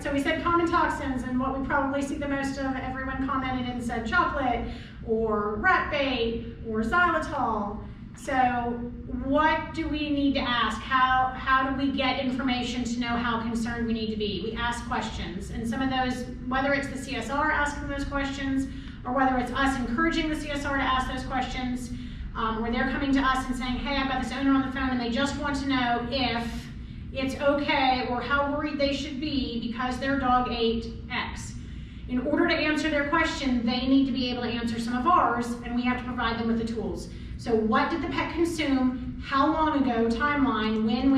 So we said common toxins, and what we probably see the most of, everyone commented and said chocolate, or rat bait, or xylitol. So what do we need to ask? How do we get information to know how concerned we need to be? We ask questions, and some of those, whether it's the CSR asking those questions, or whether it's us encouraging the CSR to ask those questions, where they're coming to us and saying, hey, I've got this owner on the phone and they just want to know if it's okay or how worried they should be because their dog ate X. In order to answer their question, they need to be able to answer some of ours, and we have to provide them with the tools. So what did the pet consume, how long ago, timeline, when,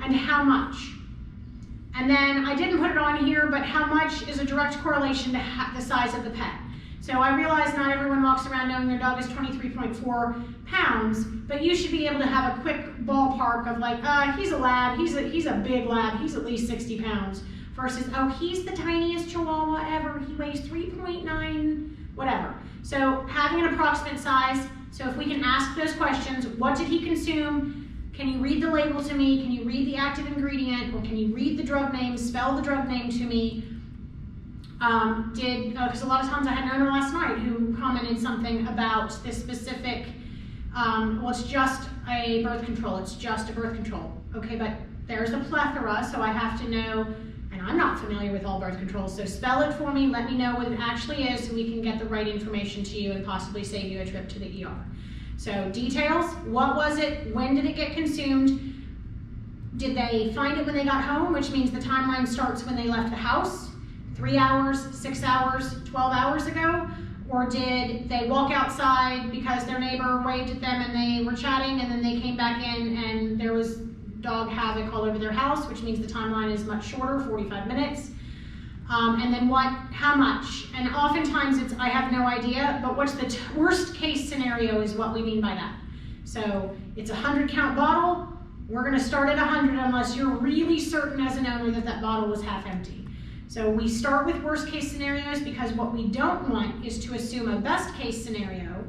and how much? And then I didn't put it on here, but how much is a direct correlation to the size of the pet. So I realize not everyone walks around knowing their dog is 23.4 pounds, but you should be able to have a quick ballpark of like, he's a lab, he's a big lab, he's at least 60 pounds, versus, oh, he's the tiniest Chihuahua ever, he weighs 3.9, whatever. So having an approximate size, so if we can ask those questions, what did he consume? Can you read the label to me? Can you read the active ingredient? Or can you read the drug name, spell the drug name to me? Because a lot of times I had an owner last night who commented something about this specific, well, it's just a birth control, it's just a birth control. Okay, but there's a plethora, so I have to know, and I'm not familiar with all birth controls, so spell it for me, let me know what it actually is so we can get the right information to you and possibly save you a trip to the ER. So details, what was it, when did it get consumed, did they find it when they got home, which means the timeline starts when they left the house, 3 hours, 6 hours, 12 hours ago, or did they walk outside because their neighbor waved at them and they were chatting and then they came back in and there was dog havoc all over their house, which means the timeline is much shorter, 45 minutes. And then how much? And oftentimes it's, I have no idea, but what's the worst case scenario is what we mean by that. So it's a 100 count bottle, we're gonna start at 100 unless you're really certain as an owner that that bottle was half empty. So we start with worst case scenarios because what we don't want is to assume a best case scenario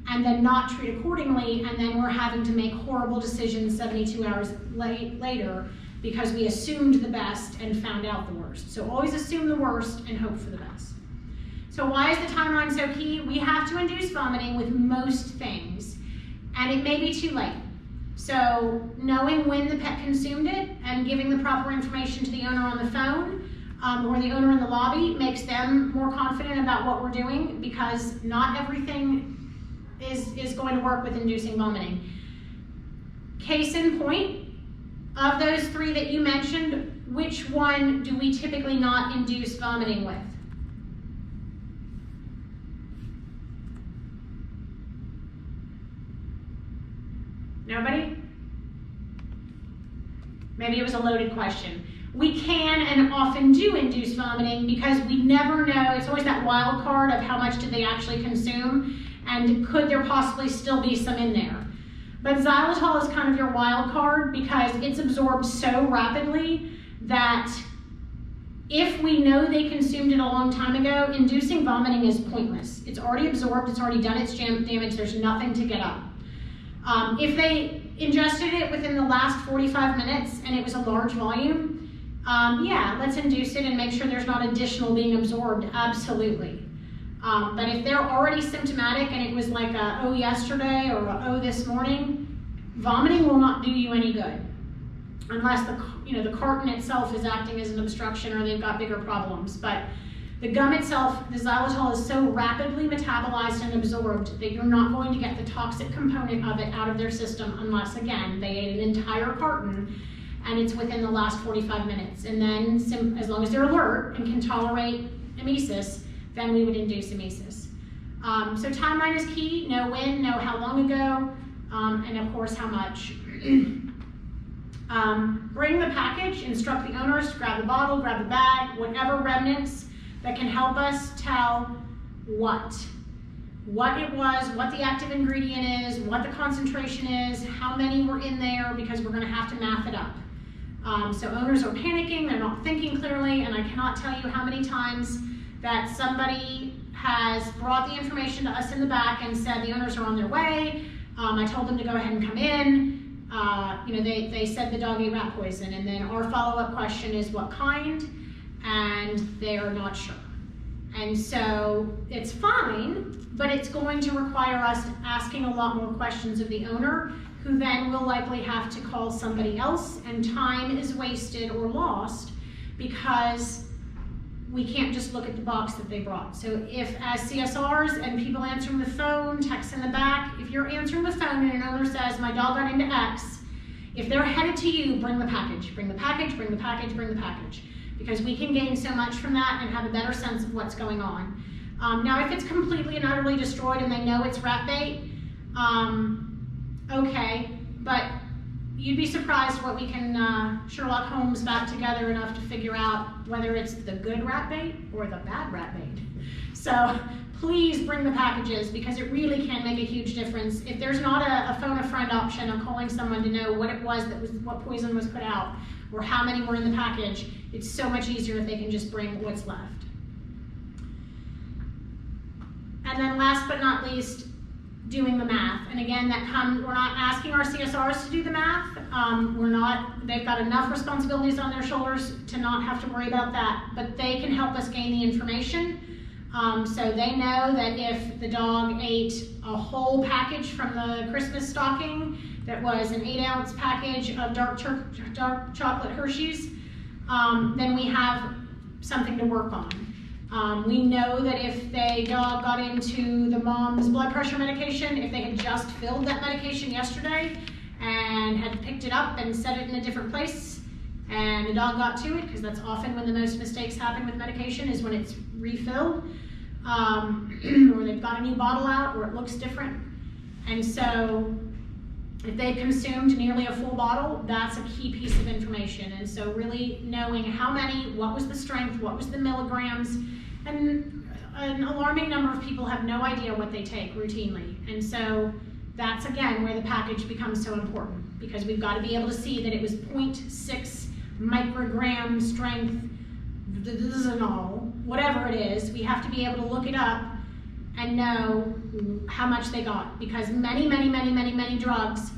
and then not treat accordingly, and then we're having to make horrible decisions 72 hours later because we assumed the best and found out the worst. So always assume the worst and hope for the best. So why is the timeline so key? We have to induce vomiting with most things, and it may be too late. So knowing when the pet consumed it and giving the proper information to the owner on the phone or the owner in the lobby makes them more confident about what we're doing, because not everything is going to work with inducing vomiting. Case in point, of those 3 that you mentioned, which one do we typically not induce vomiting with? Nobody? Maybe it was a loaded question. We can and often do induce vomiting because we never know, it's always that wild card of how much did they actually consume and could there possibly still be some in there. But xylitol is kind of your wild card because it's absorbed so rapidly that if we know they consumed it a long time ago, inducing vomiting is pointless. It's already absorbed, it's already done its damage, there's nothing to get up. If they ingested it within the last 45 minutes and it was a large volume, yeah, let's induce it and make sure there's not additional being absorbed, absolutely. But if they're already symptomatic and it was like a, oh, yesterday or a, oh, this morning, vomiting will not do you any good. Unless the carton itself is acting as an obstruction or they've got bigger problems. But the gum itself, the xylitol is so rapidly metabolized and absorbed that you're not going to get the toxic component of it out of their system unless, again, they ate an entire carton and it's within the last 45 minutes. And then, as long as they're alert and can tolerate emesis, then we would induce emesis. So timeline is key, know when, know how long ago, and of course how much. Bring the package, instruct the owners to grab the bottle, grab the bag, whatever remnants that can help us tell what it was, what the active ingredient is, what the concentration is, how many were in there, because we're gonna have to math it up. So owners are panicking, they're not thinking clearly, and I cannot tell you how many times that somebody has brought the information to us in the back and said the owners are on their way. I told them to go ahead and come in. They said the dog ate rat poison, and then our follow-up question is what kind, and they are not sure. And so it's fine, but it's going to require us asking a lot more questions of the owner, who then will likely have to call somebody else, and time is wasted or lost because we can't just look at the box that they brought. So if, as CSRs and people answering the phone, text in the back, if you're answering the phone and an owner says, my dog got into X, if they're headed to you, bring the package, bring the package, bring the package, bring the package. Because we can gain so much from that and have a better sense of what's going on. Now, if it's completely and utterly destroyed and they know it's rat bait, okay, but you'd be surprised what we can Sherlock Holmes back together enough to figure out whether it's the good rat bait or the bad rat bait. So please bring the packages, because it really can make a huge difference. If there's not a phone a friend option of calling someone to know what it was, what poison was put out, or how many were in the package, it's so much easier if they can just bring what's left. And then last but not least, doing the math. And again, we're not asking our CSRs to do the math. They've got enough responsibilities on their shoulders to not have to worry about that, but they can help us gain the information. So they know that if the dog ate a whole package from the Christmas stocking that was an 8-ounce package of dark chocolate Hershey's, then we have something to work on. We know that if the dog got into the mom's blood pressure medication, if they had just filled that medication yesterday and had picked it up and set it in a different place, and the dog got to it, because that's often when the most mistakes happen with medication, is when it's refilled, or they've got a new bottle out, or it looks different. And so if they consumed nearly a full bottle, that's a key piece of information. And so really knowing how many, what was the strength, what was the milligrams, and an alarming number of people have no idea what they take routinely. And so that's, again, where the package becomes so important, because we've got to be able to see that it was 0.6 microgram strength, whatever it is. We have to be able to look it up and know how much they got, because many drugs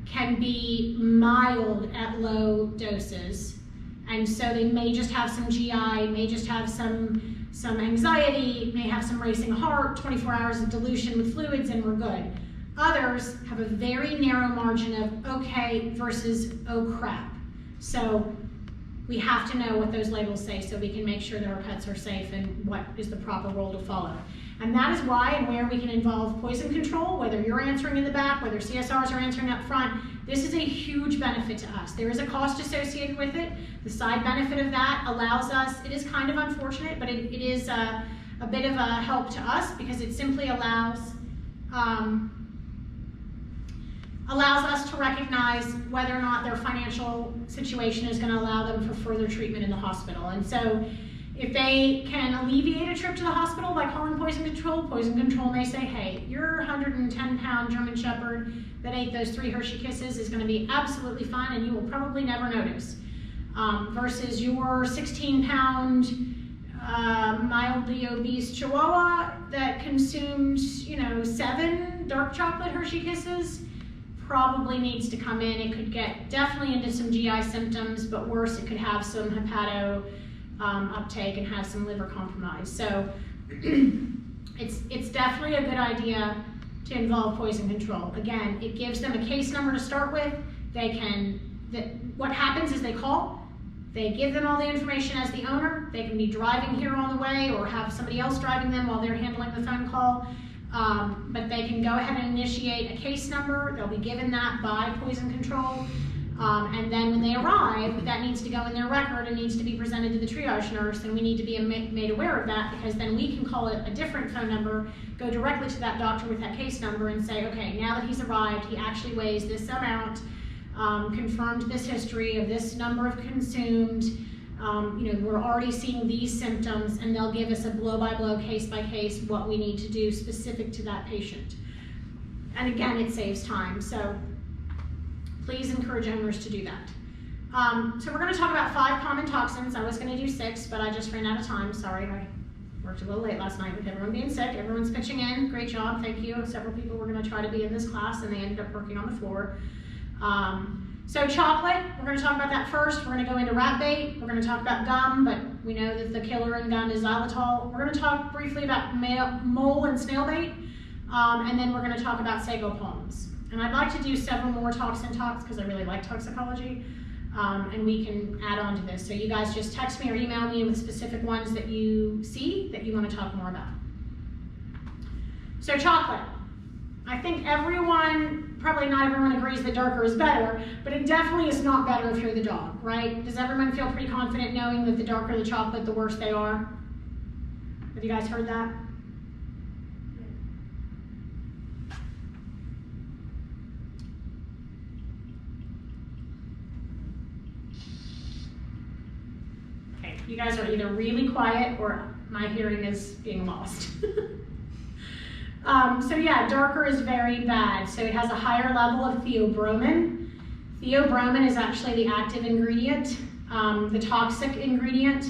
can be mild at low doses, and so they may just have some GI, may just have some anxiety, may have some racing heart, 24 hours of dilution with fluids, and we're good. Others have a very narrow margin of okay versus oh crap. So we have to know what those labels say so we can make sure that our pets are safe and what is the proper role to follow. And that is why and where we can involve poison control, whether you're answering in the back, whether CSRs are answering up front. This is a huge benefit to us. There is a cost associated with it. The side benefit of that allows us, it is kind of unfortunate, but it is a bit of a help to us, because it simply allows us to recognize whether or not their financial situation is going to allow them for further treatment in the hospital. And so if they can alleviate a trip to the hospital by calling Poison Control may say, hey, your 110-pound German Shepherd that ate those 3 Hershey Kisses is going to be absolutely fine and you will probably never notice. Versus your 16-pound mildly obese Chihuahua that consumed, 7 dark chocolate Hershey Kisses, probably needs to come in. It could get definitely into some GI symptoms, but worse, it could have some hepato uptake and have some liver compromise. So it's definitely a good idea to involve poison control. Again, it gives them a case number to start with. What happens is they call, they give them all the information as the owner. They can be driving here on the way or have somebody else driving them while they're handling the phone call. But they can go ahead and initiate a case number. They'll be given that by poison control. And then when they arrive, that needs to go in their record and needs to be presented to the triage nurse, and we need to be made aware of that, because then we can call it a different phone number, go directly to that doctor with that case number and say, okay, now that he's arrived, he actually weighs this amount, confirmed this history of this number of consumed, we're already seeing these symptoms, and they'll give us a blow-by-blow, case-by-case, what we need to do specific to that patient. And again, it saves time. So please encourage owners to do that. So we're going to talk about 5 common toxins. I was going to do 6, but I just ran out of time. Sorry, I worked a little late last night with everyone being sick. Everyone's pitching in. Great job. Thank you. Several people were going to try to be in this class, and they ended up working on the floor. So chocolate, we're going to talk about that first. We're going to go into rat bait. We're going to talk about gum, but we know that the killer in gum is xylitol. We're going to talk briefly about mole and snail bait, and then we're going to talk about sago palms. And I'd like to do several more toxin talks because I really like toxicology, and we can add on to this. So you guys just text me or email me with specific ones that you see that you want to talk more about. So chocolate. I think everyone, probably not everyone agrees that darker is better, but it definitely is not better if you're the dog, right? Does everyone feel pretty confident knowing that the darker the chocolate, the worse they are? Have you guys heard that? Okay, you guys are either really quiet or my hearing is being lost. So yeah, darker is very bad. So it has a higher level of theobromine. Theobromine is actually the active ingredient, the toxic ingredient.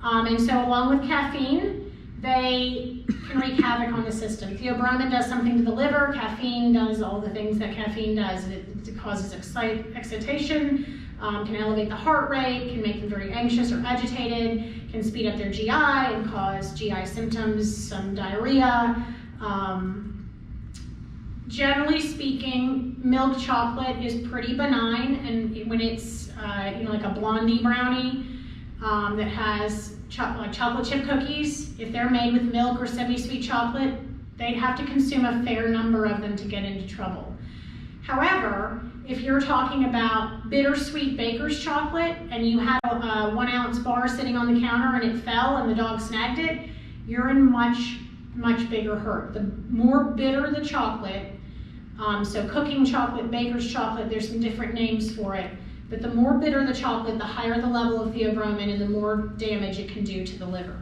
And so along with caffeine, they can wreak havoc on the system. Theobromine does something to the liver. Caffeine does all the things that caffeine does. It causes excitation, can elevate the heart rate, can make them very anxious or agitated, can speed up their GI and cause GI symptoms, some diarrhea. Generally speaking, milk chocolate is pretty benign, and when it's like a blondie brownie that has like chocolate chip cookies, if they're made with milk or semi-sweet chocolate, they'd have to consume a fair number of them to get into trouble. However, if you're talking about bittersweet baker's chocolate and you had a 1 ounce bar sitting on the counter and it fell and the dog snagged it, you're in much bigger hurt. The more bitter the chocolate, so cooking chocolate, baker's chocolate, there's some different names for it, but the more bitter the chocolate, the higher the level of theobromine and the more damage it can do to the liver.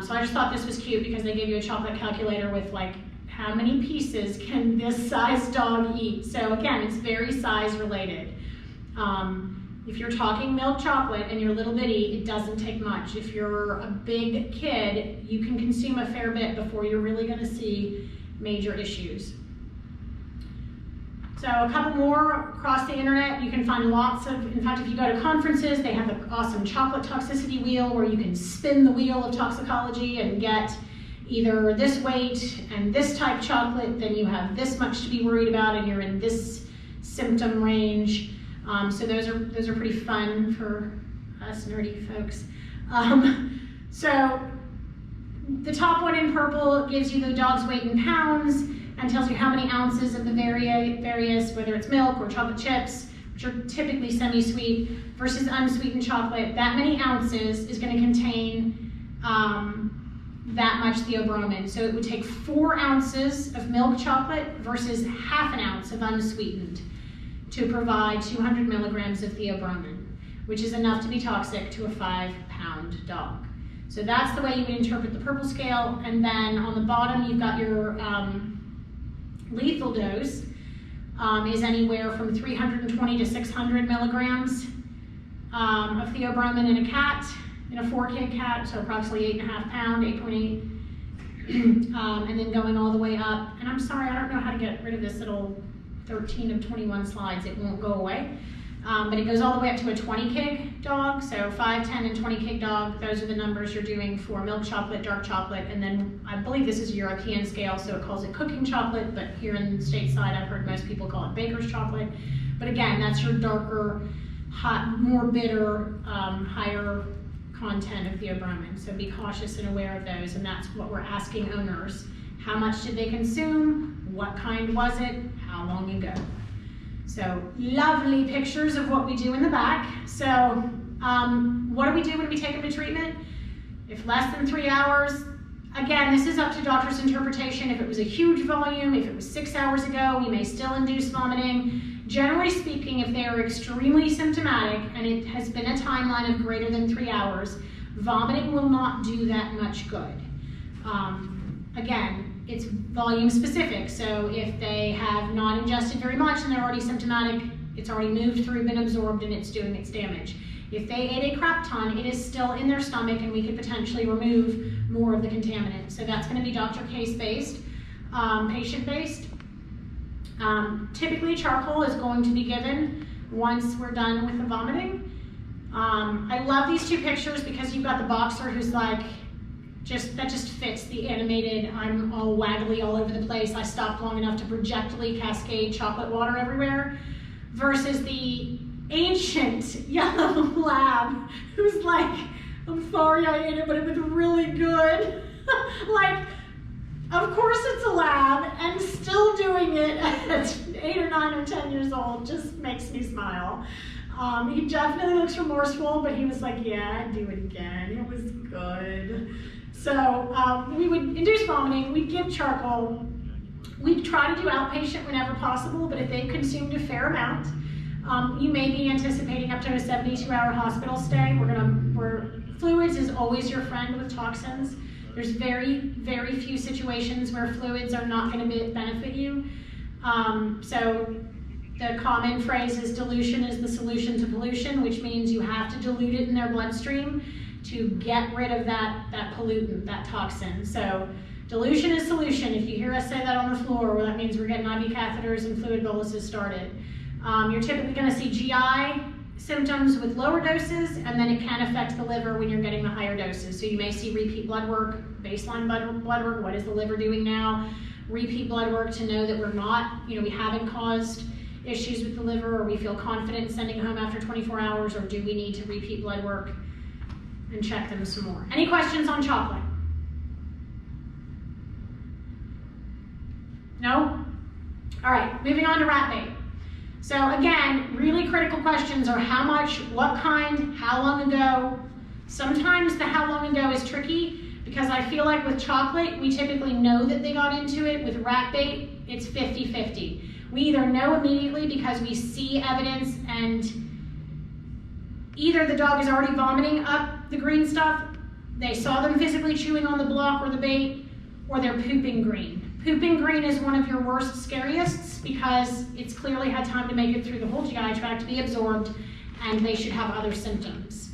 So I just thought this was cute because they give you a chocolate calculator with like, how many pieces can this size dog eat? So again, it's very size related. If you're talking milk chocolate and you're little bitty, it doesn't take much. If you're a big kid, you can consume a fair bit before you're really going to see major issues. So a couple more across the internet. You can find lots of, in fact, if you go to conferences, they have the awesome chocolate toxicity wheel where you can spin the wheel of toxicology and get either this weight and this type chocolate, then you have this much to be worried about and you're in this symptom range. So those are pretty fun for us nerdy folks. So the top one in purple gives you the dog's weight in pounds and tells you how many ounces of the various, whether it's milk or chocolate chips, which are typically semi-sweet, versus unsweetened chocolate. That many ounces is going to contain that much theobromine. So it would take 4 ounces of milk chocolate versus half an ounce of unsweetened to provide 200 milligrams of theobromine, which is enough to be toxic to a 5-pound dog. So that's the way you would interpret the purple scale. And then on the bottom, you've got your lethal dose is anywhere from 320 to 600 milligrams of theobromine in a cat, in a 4-kg cat, so approximately 8.5 pound, 8.8, and then going all the way up. And I'm sorry, I don't know how to get rid of this little 13 of 21 slides. It won't go away. But it goes all the way up to a 20 kg dog, so 5, 10, and 20 kg dog. Those are the numbers you're doing for milk chocolate, dark chocolate, and then I believe this is a European scale, so it calls it cooking chocolate, but here in the stateside I've heard most people call it baker's chocolate. But again, that's your darker, hot, more bitter, higher content of theobromine. So be cautious and aware of those, and that's what we're asking owners. How much did they consume? What kind was it? How long ago? So lovely pictures of what we do in the back. So what do we do when we take them to treatment? If less than 3 hours, again, this is up to doctor's interpretation. If it was a huge volume, if it was 6 hours ago, we may still induce vomiting. Generally speaking, if they are extremely symptomatic and it has been a timeline of greater than 3 hours, vomiting will not do that much good. Again, it's volume specific, so if they have not ingested very much and they're already symptomatic, it's already moved through, been absorbed, and it's doing its damage. If they ate a crap ton, it is still in their stomach and we could potentially remove more of the contaminant. So that's going to be doctor case based, patient based. Typically charcoal is going to be given once we're done with the vomiting. I love these two pictures because you've got the boxer who's like, that just fits the animated, I'm all waggly all over the place, I stopped long enough to projectily cascade chocolate water everywhere, versus the ancient yellow lab who's like, I'm sorry I ate it, but it was really good. Like, of course it's a lab, and still doing it at 8 or 9 or 10 years old just makes me smile. He definitely looks remorseful, but he was like, yeah, I'd do it again, it was good. So we would induce vomiting, we'd give charcoal, we'd try to do outpatient whenever possible, but if they consumed a fair amount, you may be anticipating up to a 72-hour hospital stay. Fluids is always your friend with toxins. There's very, very few situations where fluids are not going to benefit you. So the common phrase is dilution is the solution to pollution, which means you have to dilute it in their bloodstream to get rid of that pollutant, that toxin. So dilution is solution. If you hear us say that on the floor, well, that means we're getting IV catheters and fluid boluses started. You're typically going to see GI symptoms with lower doses, and then it can affect the liver when you're getting the higher doses. So you may see repeat blood work, baseline blood work, what is the liver doing now? Repeat blood work to know that we're not, we haven't caused issues with the liver, or we feel confident in sending home after 24 hours, or do we need to repeat blood work and check them some more. Any questions on chocolate? No? All right, moving on to rat bait. So again, really critical questions are how much, what kind, how long ago. Sometimes the how long ago is tricky because I feel like with chocolate, we typically know that they got into it. With rat bait, it's 50-50. We either know immediately because we see evidence and either the dog is already vomiting up the green stuff, they saw them physically chewing on the block or the bait, or they're pooping green. Pooping green is one of your worst, scariest because it's clearly had time to make it through the whole GI tract, be absorbed, and they should have other symptoms.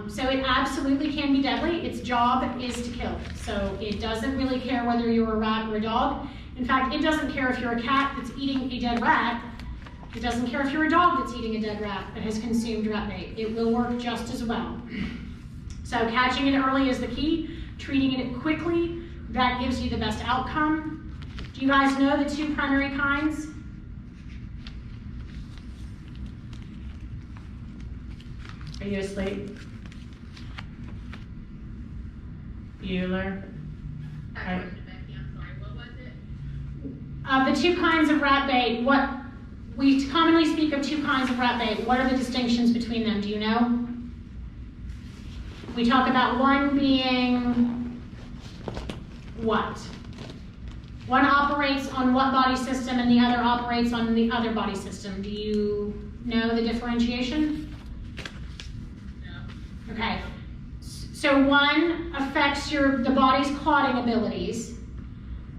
So it absolutely can be deadly. Its job is to kill. So it doesn't really care whether you're a rat or a dog. In fact, it doesn't care if you're a cat that's eating a dead rat. It doesn't care if you're a dog that's eating a dead rat that has consumed rat bait. It will work just as well. So catching it early is the key. Treating it quickly, that gives you the best outcome. Do you guys know the two primary kinds? Are you asleep? Bueller? I'm sorry, what was it? The two kinds of rat bait, we commonly speak of two kinds of rat bait. What are the distinctions between them? Do you know? We talk about one being what? One operates on what body system and the other operates on the other body system. Do you know the differentiation? No. Okay. So one affects the body's clotting abilities.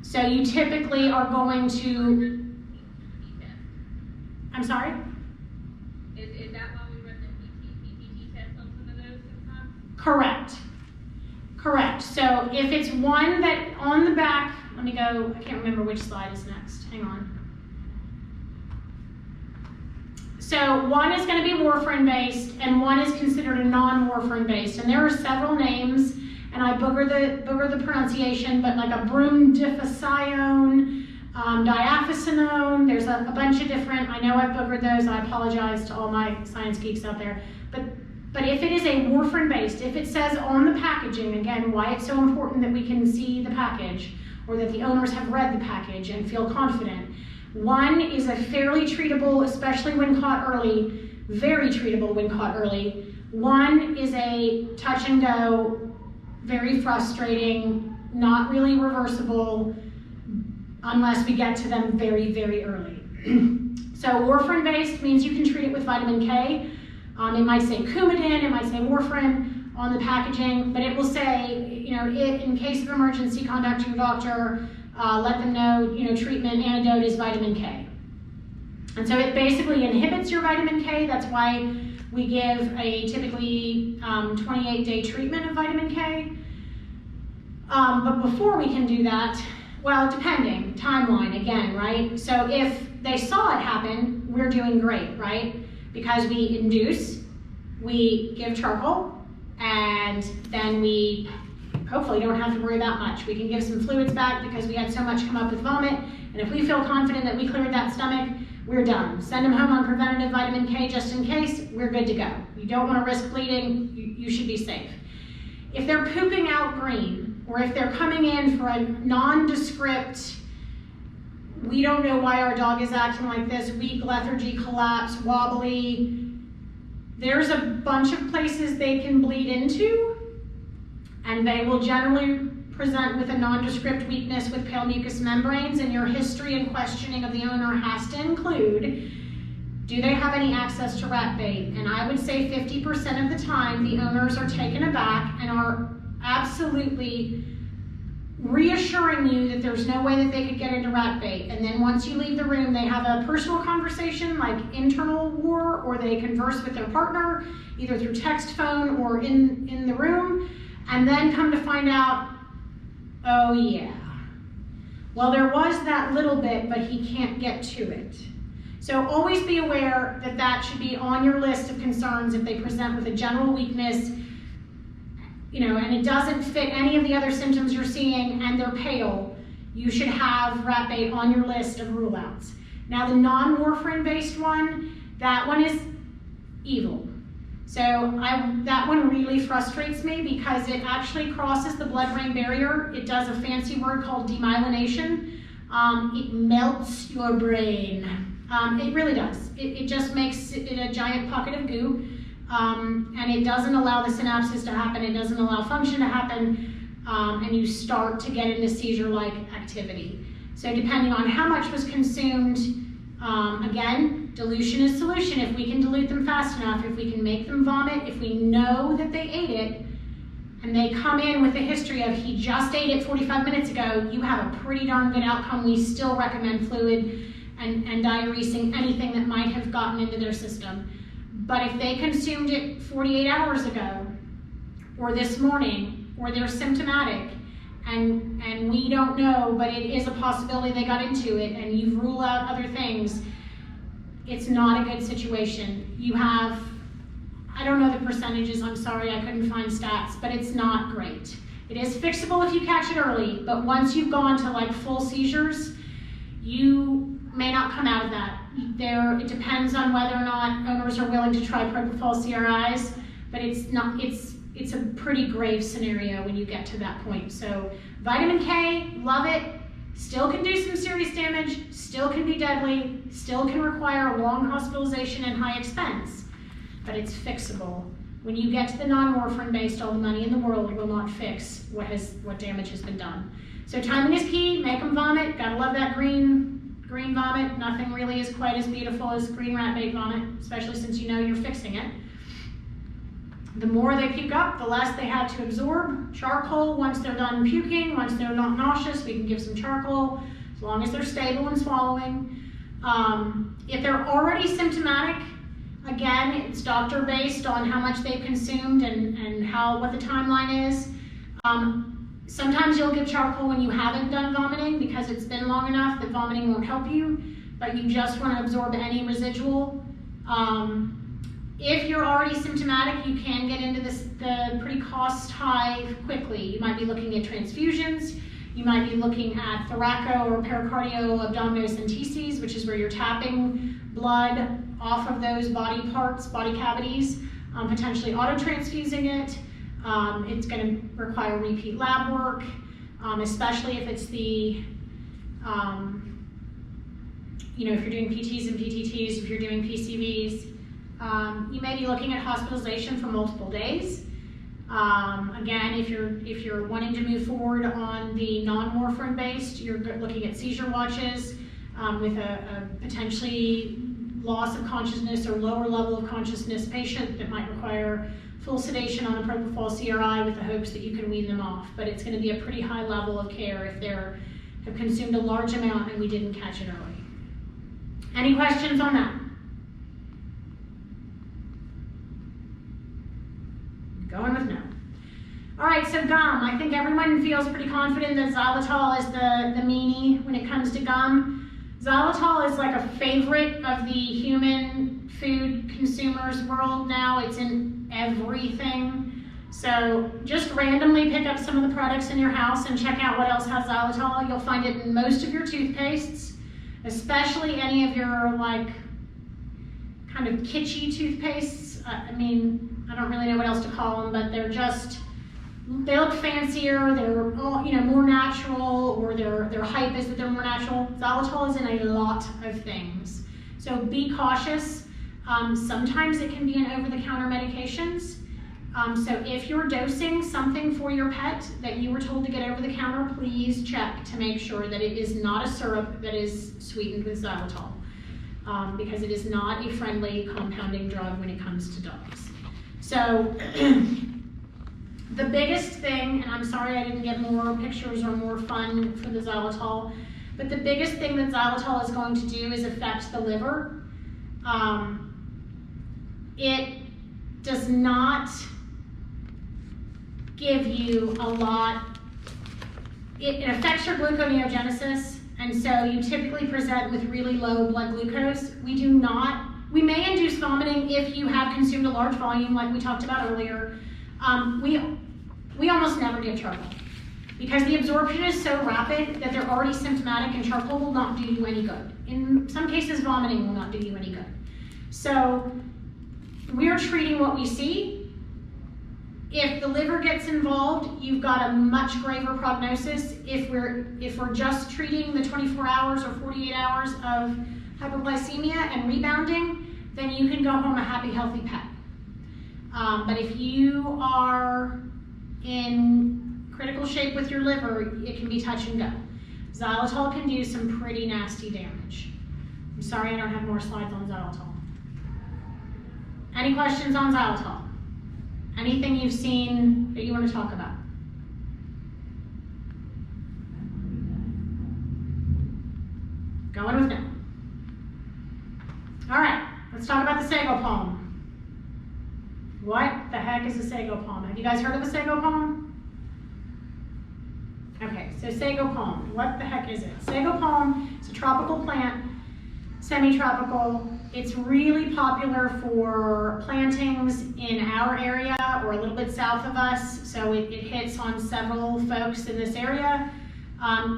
So you typically are going to... I'm sorry? Is that why we run the PTT test on some of those sometimes? Correct. Correct. So if it's one that on the back, let me go, I can't remember which slide is next. Hang on. So one is going to be warfarin based and one is considered a non-warfarin based. And there are several names, and I booger the pronunciation, but like a brumdiphasione, diaphasinone, there's a bunch of different, I know I've boogered those, I apologize to all my science geeks out there, but if it is a warfarin based, if it says on the packaging, again, why it's so important that we can see the package, or that the owners have read the package and feel confident. One is a fairly treatable, especially when caught early, very treatable when caught early. One is a touch and go, very frustrating, not really reversible, unless we get to them very, very early. So warfarin based means you can treat it with vitamin K. It might say Coumadin, it might say warfarin on the packaging, but it will say, in case of emergency, contact your doctor, let them know, treatment antidote is vitamin K. And so it basically inhibits your vitamin K. That's why we give a typically 28-day treatment of vitamin K. But before we can do that, well, depending, timeline again, right? So if they saw it happen, we're doing great, right? because we induce, we give charcoal, and then we hopefully don't have to worry that much. We can give some fluids back because we had so much come up with vomit, and if we feel confident that we cleared that stomach, we're done. Send them home on preventative vitamin K just in case, we're good to go. You don't want to risk bleeding, you should be safe. If they're pooping out green, or if they're coming in for a nondescript, we don't know why our dog is acting like this, weak, lethargy, collapse, wobbly, there's a bunch of places they can bleed into, and they will generally present with a nondescript weakness with pale mucous membranes, and your history and questioning of the owner has to include, do they have any access to rat bait? And I would say 50% of the time the owners are taken aback and are absolutely reassuring you that there's no way that they could get into rat bait. And then once you leave the room, they have a personal conversation like internal war, or they converse with their partner, either through text, phone, or in the room, and then come to find out, oh yeah, well there was that little bit, but he can't get to it. So always be aware that that should be on your list of concerns if they present with a general weakness, and it doesn't fit any of the other symptoms you're seeing and they're pale, you should have rat bait on your list of rule outs. Now the non-warfarin based one, that one is evil. So that one really frustrates me because it actually crosses the blood-brain barrier. It does a fancy word called demyelination. It melts your brain. It really does. It just makes it a giant pocket of goo. And it doesn't allow the synapses to happen, it doesn't allow function to happen, and you start to get into seizure-like activity. So depending on how much was consumed, again, dilution is solution. If we can dilute them fast enough, if we can make them vomit, if we know that they ate it, and they come in with a history of he just ate it 45 minutes ago, you have a pretty darn good outcome. We still recommend fluid and diuresing anything that might have gotten into their system. But if they consumed it 48 hours ago, or this morning, or they're symptomatic, and we don't know, but it is a possibility they got into it, and you've ruled out other things, it's not a good situation. You have, I don't know the percentages, I'm sorry, I couldn't find stats, but it's not great. It is fixable if you catch it early, but once you've gone to like full seizures, you may not come out of that. It depends on whether or not owners are willing to try propofol CRIs, but it's a pretty grave scenario when you get to that point. So vitamin K, love it, still can do some serious damage, still can be deadly, still can require long hospitalization and high expense, but it's fixable. When you get to the non-warfarin based, all the money in the world will not fix what damage has been done. So timing is key, make them vomit, gotta love that green vomit. Nothing really is quite as beautiful as green rat bait vomit, especially since you know you're fixing it. The more they puke up, the less they have to absorb. Charcoal, once they're done puking, once they're not nauseous, we can give some charcoal, as long as they're stable and swallowing. If they're already symptomatic, again, it's doctor based on how much they've consumed and what the timeline is. Sometimes you'll give charcoal when you haven't done vomiting because it's been long enough that vomiting won't help you, but you just want to absorb any residual. If you're already symptomatic, you can get into the pretty cost high quickly. You might be looking at transfusions, you might be looking at thoraco or pericardio abdominocenteses, which is where you're tapping blood off of those body parts, body cavities, potentially auto-transfusing it. It's going to require repeat lab work, especially if it's the, if you're doing PTs and PTTs, if you're doing PCVs. You may be looking at hospitalization for multiple days. Again, if you're wanting to move forward on the non-warfarin based, you're looking at seizure watches with a potentially loss of consciousness or lower level of consciousness patient that might require full sedation on a propofol CRI with the hopes that you can wean them off. But it's going to be a pretty high level of care if they have consumed a large amount and we didn't catch it early. Any questions on that? Going with no. All right, so gum. I think everyone feels pretty confident that xylitol is the meanie when it comes to gum. Xylitol is like a favorite of the human food consumers world now. It's in everything. So just randomly pick up some of the products in your house and check out what else has xylitol. You'll find it in most of your toothpastes, especially any of your like kind of kitschy toothpastes. I mean, I don't really know what else to call them, but they're just, they look fancier, they're all, you know, more natural, or their hype is that they're more natural. Xylitol is in a lot of things. So be cautious. Sometimes it can be in over-the-counter medications. So if you're dosing something for your pet that you were told to get over the counter, please check to make sure that it is not a syrup that is sweetened with xylitol, because it is not a friendly compounding drug when it comes to dogs. So the biggest thing, and I'm sorry I didn't get more pictures or more fun for the xylitol, but the biggest thing that xylitol is going to do is affect the liver. It does not give you a lot, it affects your gluconeogenesis, and so you typically present with really low blood glucose. We may induce vomiting if you have consumed a large volume like we talked about earlier. We almost never give charcoal because the absorption is so rapid that they're already symptomatic, and charcoal will not do you any good. In some cases, vomiting will not do you any good. So we're treating what we see. If the liver gets involved, you've got a much graver prognosis. If we're just treating the 24 hours or 48 hours of hypoglycemia and rebounding, then you can go home a happy, healthy pet. But if you are in critical shape with your liver, it can be touch and go. Xylitol can do some pretty nasty damage. I'm sorry I don't have more slides on xylitol. Any questions on xylitol? Anything you've seen that you want to talk about? Going with no. All right, let's talk about the sago palm. What the heck is a sago palm? Have you guys heard of a sago palm? Okay, so sago palm, what the heck is it? Sago palm is a tropical plant, semi-tropical. It's really popular for plantings in our area or a little bit south of us, so it hits on several folks in this area.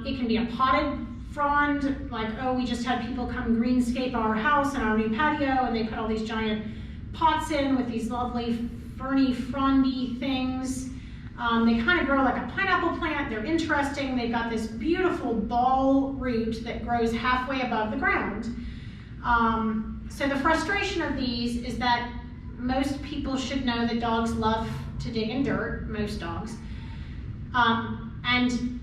It can be a potted frond, like, oh, we just had people come greenscape our house and our new patio, and they put all these giant pots in with these lovely ferny, frondy things. They kind of grow like a pineapple plant. They're interesting. They've got this beautiful ball root that grows halfway above the ground. So the frustration of these is that most people should know that dogs love to dig in dirt, most dogs. And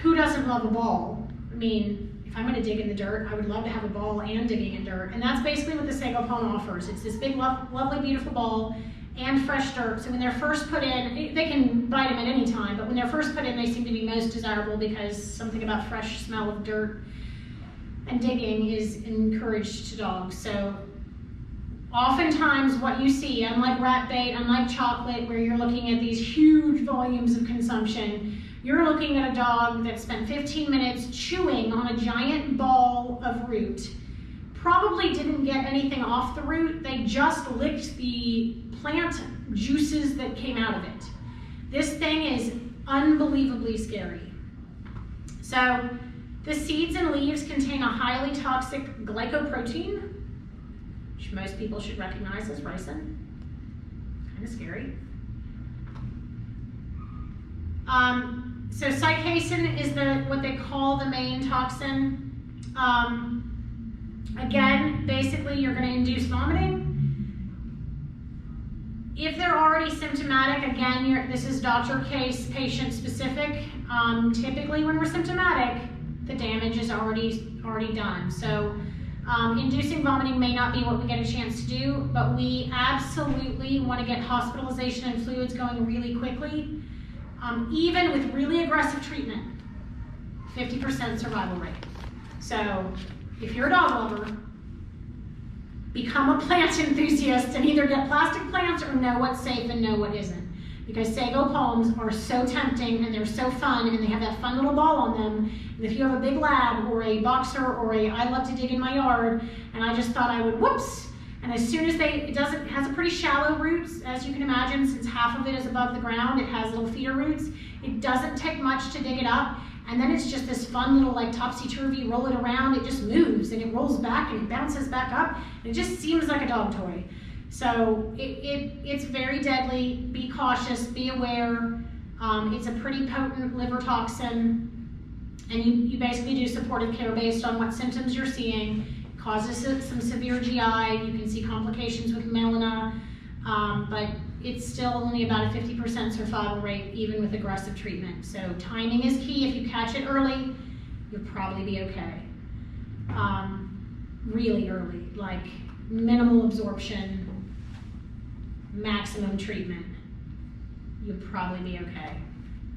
who doesn't love a ball? I mean, if I'm gonna dig in the dirt, I would love to have a ball and digging in dirt. And that's basically what the sago palm offers. It's this big, lovely, beautiful ball and fresh dirt. So when they're first put in, they can bite them at any time, but when they're first put in, they seem to be most desirable because something about fresh smell of dirt and digging is encouraged to dogs. So oftentimes what you see, unlike rat bait, unlike chocolate, where you're looking at these huge volumes of consumption, you're looking at a dog that spent 15 minutes chewing on a giant ball of root, probably didn't get anything off the root, they just licked the plant juices that came out of it. This thing is unbelievably scary. So the seeds and leaves contain a highly toxic glycoprotein, which most people should recognize as ricin. Kind of scary. So cycasin is what they call the main toxin. Again, basically you're going to induce vomiting. If they're already symptomatic, again, this is doctor case, patient specific. Typically when we're symptomatic, the damage is already done. So inducing vomiting may not be what we get a chance to do, but we absolutely want to get hospitalization and fluids going really quickly. Even with really aggressive treatment, 50% survival rate. So if you're a dog lover, become a plant enthusiast and either get plastic plants or know what's safe and know what isn't. because sago palms are so tempting and they're so fun and they have that fun little ball on them. And if you have a big lab or a boxer or I love to dig in my yard, and I just thought I would, whoops, and as soon as it has a pretty shallow roots, as you can imagine, since half of it is above the ground, it has little feeder roots. It doesn't take much to dig it up, and then it's just this fun little like topsy-turvy, roll it around, it just moves and it rolls back and it bounces back up. And it just seems like a dog toy. So it's very deadly. Be cautious, be aware. It's a pretty potent liver toxin, and you basically do supportive care based on what symptoms you're seeing. It causes some severe GI. You can see complications with melena, but it's still only about a 50% survival rate, even with aggressive treatment. So timing is key. If you catch it early, you'll probably be okay. Really early, like minimal absorption, maximum treatment, you'll probably be okay.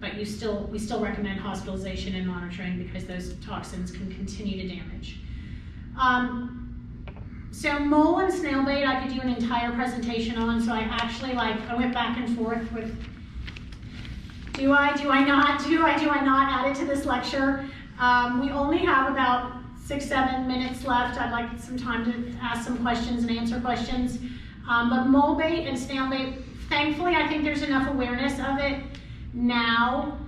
But we still recommend hospitalization and monitoring because those toxins can continue to damage. So mole and snail bait, I could do an entire presentation on. So I went back and forth with, do I not add it to this lecture? We only have about 6-7 minutes left. I'd like some time to ask some questions and answer questions. But mole bait and snail bait, thankfully, I think there's enough awareness of it now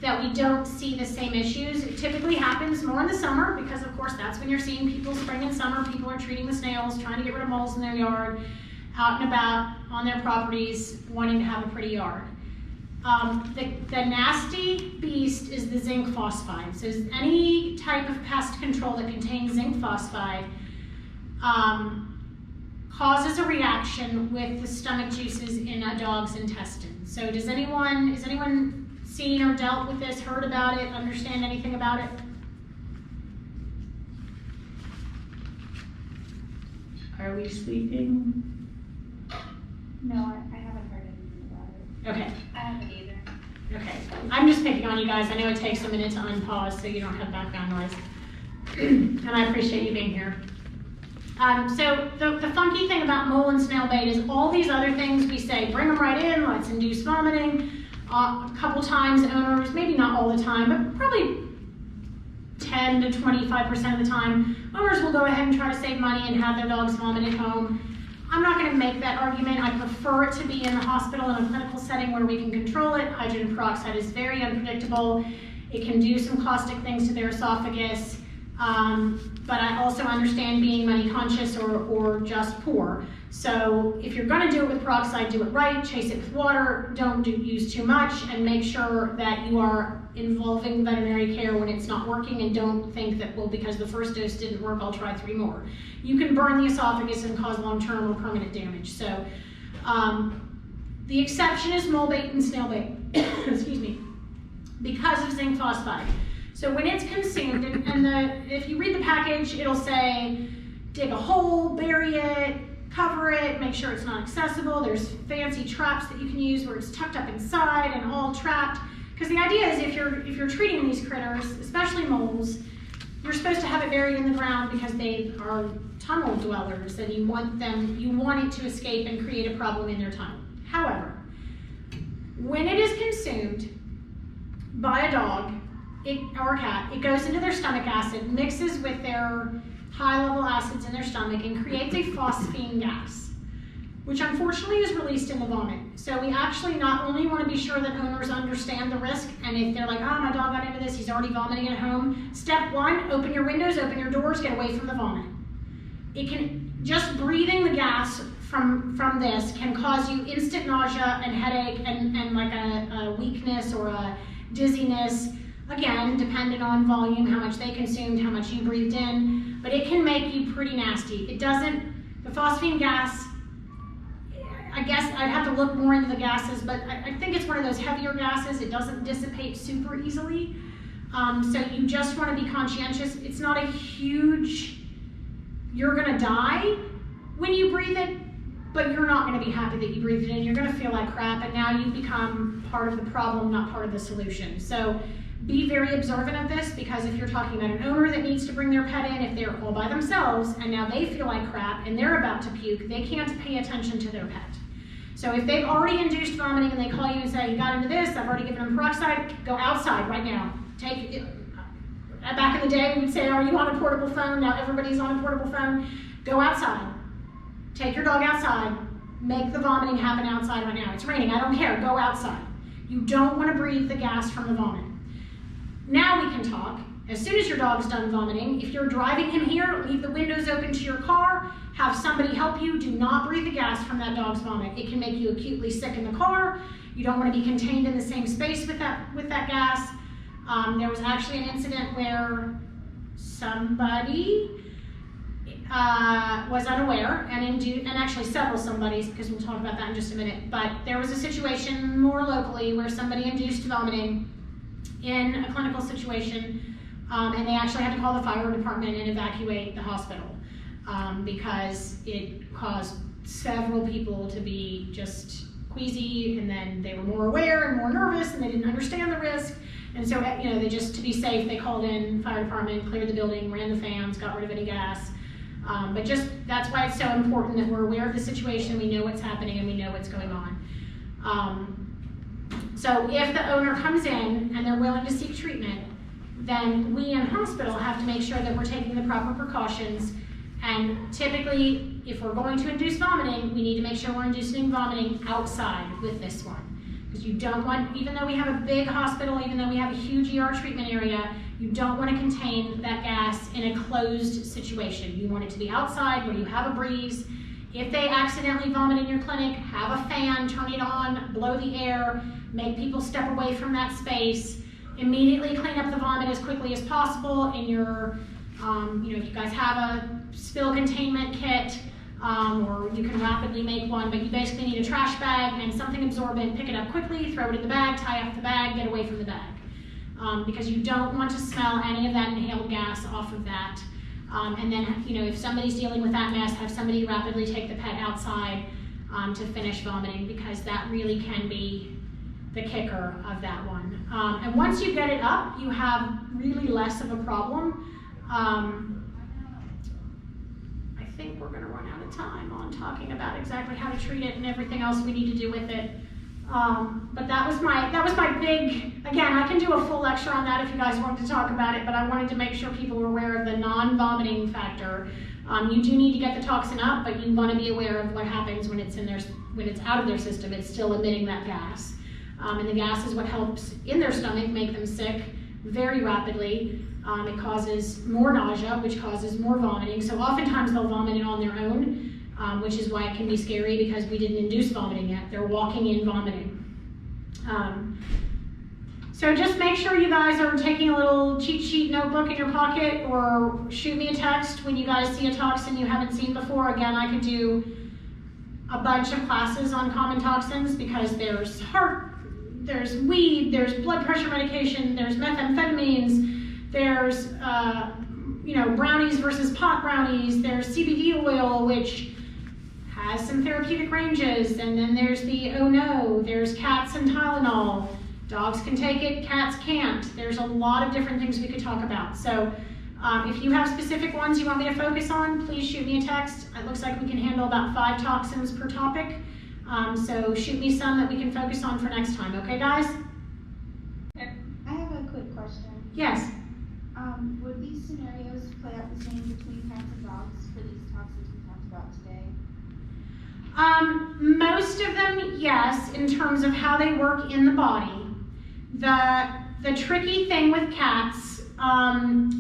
that we don't see the same issues. It typically happens more in the summer because, of course, that's when you're seeing people spring and summer. People are treating the snails, trying to get rid of moles in their yard, out and about on their properties, wanting to have a pretty yard. The nasty beast is the zinc phosphide. So any type of pest control that contains zinc phosphide causes a reaction with the stomach juices in a dog's intestines. So has anyone seen or dealt with this, heard about it, understand anything about it? Are we sleeping? No, I haven't heard anything about it. Okay. I haven't either. Okay. I'm just picking on you guys. I know it takes a minute to unpause so you don't have background noise. And I appreciate you being here. So the funky thing about mole and snail bait is all these other things we say, bring them right in, let's induce vomiting. A couple times owners, maybe not all the time, but probably 10 to 25% of the time, owners will go ahead and try to save money and have their dogs vomit at home. I'm not going to make that argument. I prefer it to be in the hospital in a clinical setting where we can control it. Hydrogen peroxide is very unpredictable. It can do some caustic things to their esophagus. But I also understand being money conscious or just poor. So if you're going to do it with peroxide, do it right, chase it with water, don't use too much, and make sure that you are involving veterinary care when it's not working, and don't think that, well, because the first dose didn't work, I'll try 3 more. You can burn the esophagus and cause long-term or permanent damage. So the exception is mole bait and snail bait, excuse me, because of zinc phosphide. So when it's consumed, if you read the package, it'll say, dig a hole, bury it, cover it, make sure it's not accessible. There's fancy traps that you can use where it's tucked up inside and all trapped. Because the idea is if you're treating these critters, especially moles, you're supposed to have it buried in the ground because they are tunnel dwellers and you want it to escape and create a problem in their tunnel. However, when it is consumed by a dog or a cat, it goes into their stomach acid, mixes with their high-level acids in their stomach, and creates a phosphine gas, which unfortunately is released in the vomit. So we actually not only want to be sure that owners understand the risk, and if they're like, oh, my dog got into this, he's already vomiting at home, step 1, open your windows, open your doors, get away from the vomit. It can, just breathing the gas from this can cause you instant nausea and headache and like a weakness or a dizziness. Again, dependent on volume, how much they consumed, how much you breathed in, but it can make you pretty nasty. It doesn't, the phosphine gas, I guess I'd have to look more into the gases, but I think it's one of those heavier gases. It doesn't dissipate super easily. So you just want to be conscientious. It's not a huge, you're gonna die when you breathe it, but you're not gonna be happy that you breathed it in. You're gonna feel like crap, and now you've become part of the problem, not part of the solution. So be very observant of this, because if you're talking about an owner that needs to bring their pet in, if they're all by themselves and now they feel like crap and they're about to puke, they can't pay attention to their pet. So if they've already induced vomiting and they call you and say, you got into this, I've already given them peroxide, go outside right now. Take it. Back in the day, we would say, are you on a portable phone? Now everybody's on a portable phone. Go outside. Take your dog outside. Make the vomiting happen outside right now. It's raining, I don't care, go outside. You don't want to breathe the gas from the vomit. Now we can talk. As soon as your dog's done vomiting, if you're driving him here, leave the windows open to your car, have somebody help you. Do not breathe the gas from that dog's vomit. It can make you acutely sick in the car. You don't want to be contained in the same space with that gas. There was actually an incident where somebody was unaware, and actually several somebodies, because we'll talk about that in just a minute, but there was a situation more locally where somebody induced vomiting in a clinical situation, and they actually had to call the fire department and evacuate the hospital because it caused several people to be just queasy, and then they were more aware and more nervous, and they didn't understand the risk. And so, you know, they just, to be safe, they called in fire department, cleared the building, ran the fans, got rid of any gas. But just, that's why it's so important that we're aware of the situation, we know what's happening, and we know what's going on. So if the owner comes in and they're willing to seek treatment, then we in hospital have to make sure that we're taking the proper precautions. And typically, if we're going to induce vomiting, we need to make sure we're inducing vomiting outside with this one. Because you don't want, even though we have a big hospital, even though we have a huge ER treatment area, you don't want to contain that gas in a closed situation. You want it to be outside where you have a breeze. If they accidentally vomit in your clinic, have a fan, turn it on, blow the air, make people step away from that space. Immediately clean up the vomit as quickly as possible in your, you know, if you guys have a spill containment kit, or you can rapidly make one, but you basically need a trash bag and something absorbent, pick it up quickly, throw it in the bag, tie up the bag, get away from the bag. Because you don't want to smell any of that inhaled gas off of that. And then, you know, if somebody's dealing with that mess, have somebody rapidly take the pet outside to finish vomiting, because that really can be the kicker of that one. And once you get it up, you have really less of a problem. I think we're gonna run out of time on talking about exactly how to treat it and everything else we need to do with it. But that was my big, again, I can do a full lecture on that if you guys wanted to talk about it, but I wanted to make sure people were aware of the non-vomiting factor. You do need to get the toxin up, but you want to be aware of what happens when it's out of their system. It's still emitting that gas. And the gas is what helps in their stomach make them sick very rapidly. It causes more nausea, which causes more vomiting. So oftentimes they'll vomit it on their own, which is why it can be scary, because we didn't induce vomiting yet. They're walking in vomiting. So just make sure you guys are taking a little cheat sheet notebook in your pocket, or shoot me a text when you guys see a toxin you haven't seen before. Again, I could do a bunch of classes on common toxins, because there's there's weed, there's blood pressure medication, there's methamphetamines, there's you know, brownies versus pot brownies, there's CBD oil, which has some therapeutic ranges, and then there's the oh no, there's cats and Tylenol. Dogs can take it, cats can't. There's a lot of different things we could talk about. So if you have specific ones you want me to focus on, please shoot me a text. It looks like we can handle about 5 toxins per topic. So shoot me some that we can focus on for next time, okay guys? I have a quick question. Yes. Would these scenarios play out the same between cats and dogs for these toxins we talked about today? Most of them, yes, in terms of how they work in the body. The tricky thing with cats,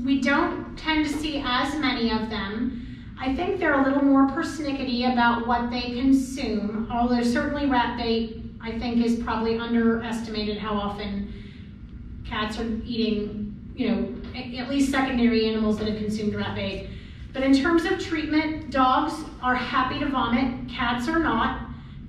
we don't tend to see as many of them. I think they're a little more persnickety about what they consume, although certainly rat bait, I think, is probably underestimated how often cats are eating, you know, at least secondary animals that have consumed rat bait. But in terms of treatment, dogs are happy to vomit, cats are not.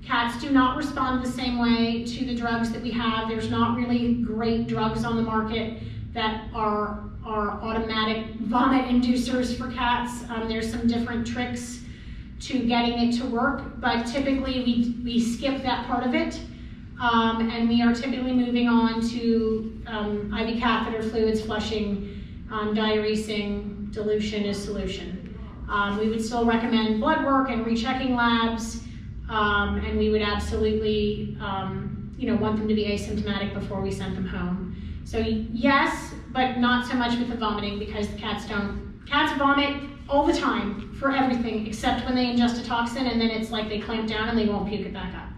Cats do not respond the same way to the drugs that we have. There's not really great drugs on the market that are automatic vomit inducers for cats. There's some different tricks to getting it to work, but typically we skip that part of it. And we are typically moving on to IV catheter fluids, flushing, diuresing, dilution is solution. We would still recommend blood work and rechecking labs. And we would absolutely, want them to be asymptomatic before we sent them home. So yes, but not so much with the vomiting, because the cats vomit all the time for everything except when they ingest a toxin, and then it's like they clamp down and they won't puke it back up.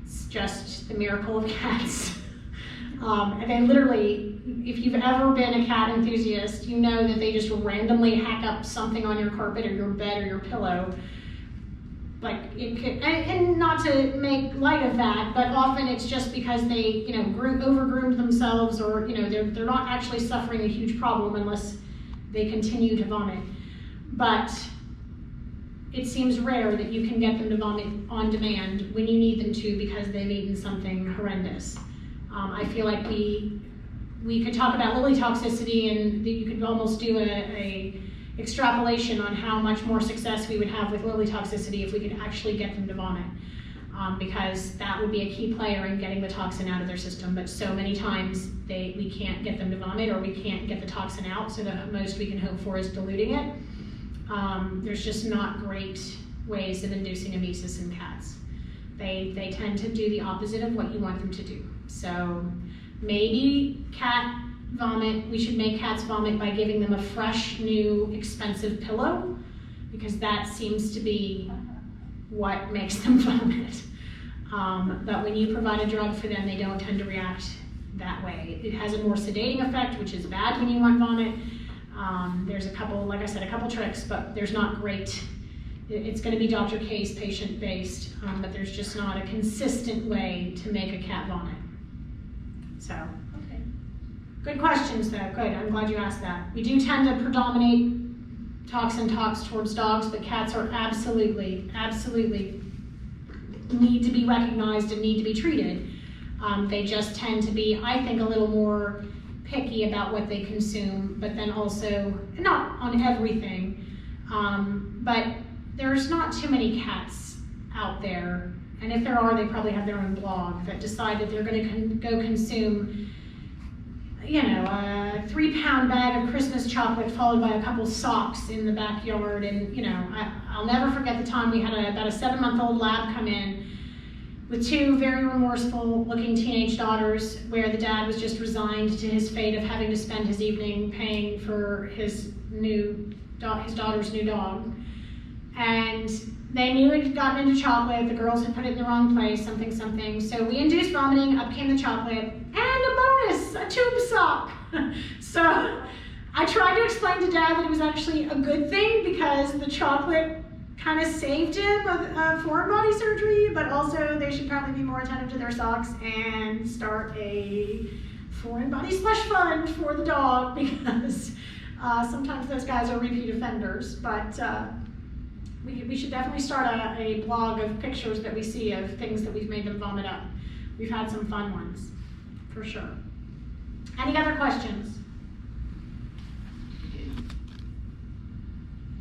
It's just the miracle of cats. And they literally, if you've ever been a cat enthusiast, you know that they just randomly hack up something on your carpet or your bed or your pillow. Like it could, and not to make light of that, but often it's just because they, over-groomed themselves, or they're not actually suffering a huge problem unless they continue to vomit. But it seems rare that you can get them to vomit on demand when you need them to because they've eaten something horrendous. I feel like we could talk about lily toxicity, and you could almost do a extrapolation on how much more success we would have with lily toxicity if we could actually get them to vomit, because that would be a key player in getting the toxin out of their system. But so many times we can't get them to vomit, or we can't get the toxin out, so the most we can hope for is diluting it. There's just not great ways of inducing emesis in cats. They tend to do the opposite of what you want them to do. So maybe we should make cats vomit by giving them a fresh, new, expensive pillow, because that seems to be what makes them vomit. But when you provide a drug for them, they don't tend to react that way. It has a more sedating effect, which is bad when you want vomit. There's a couple tricks, but there's not great. It's going to be Dr. K's patient based, but there's just not a consistent way to make a cat vomit. So. Good questions though, good, I'm glad you asked that. We do tend to predominate toxin talks towards dogs, but cats are absolutely need to be recognized and need to be treated. They just tend to be, I think, a little more picky about what they consume, but then also, not on everything, but there's not too many cats out there, and if there are, they probably have their own blog, that decide that they're gonna go consume a 3-pound bag of Christmas chocolate followed by a couple socks in the backyard. And I'll never forget the time we had about a 7-month-old lab come in with 2 very remorseful looking teenage daughters, where the dad was just resigned to his fate of having to spend his evening paying for his daughter's new dog. And they knew it had gotten into chocolate, the girls had put it in the wrong place, something. So we induced vomiting, up came the chocolate, and a bonus, a tube sock. So I tried to explain to Dad that it was actually a good thing, because the chocolate kind of saved him of foreign body surgery, but also they should probably be more attentive to their socks and start a foreign body slush fund for the dog, because sometimes those guys are repeat offenders. But we should definitely start a blog of pictures that we see of things that we've made them vomit up. We've had some fun ones, for sure. Any other questions?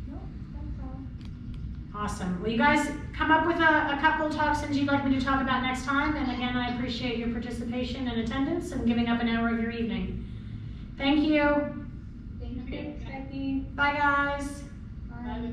Nope, that's all. Awesome. Well, you guys come up with a couple toxins you'd like me to talk about next time. And again, I appreciate your participation and attendance and giving up an hour of your evening. Thank you. Thank you. Okay. Bye, guys. Bye.